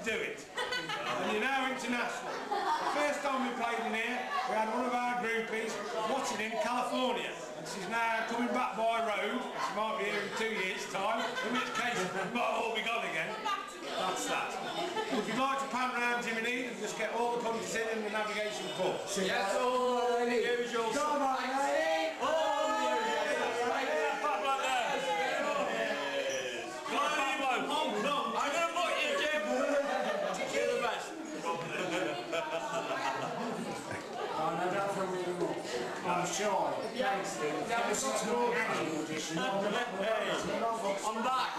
do it. And you're now international. The first time we played in here, we had one of our groupies watching in California. And she's now coming back by road. She might be here in 2 years' time, in which case we might all be gone again. That's that. If you'd like to pan round Jimmy and just get all the punches in the navigation port. Yes, all the usual. Come on, Eileen! All the usual. Right there, pop right there. Come on, Emo. I'm going to put you, Jim. You're the best. Oh, no, don't film me anymore. I'm sure. Thanks, Steve. That was such an audition. I'm back.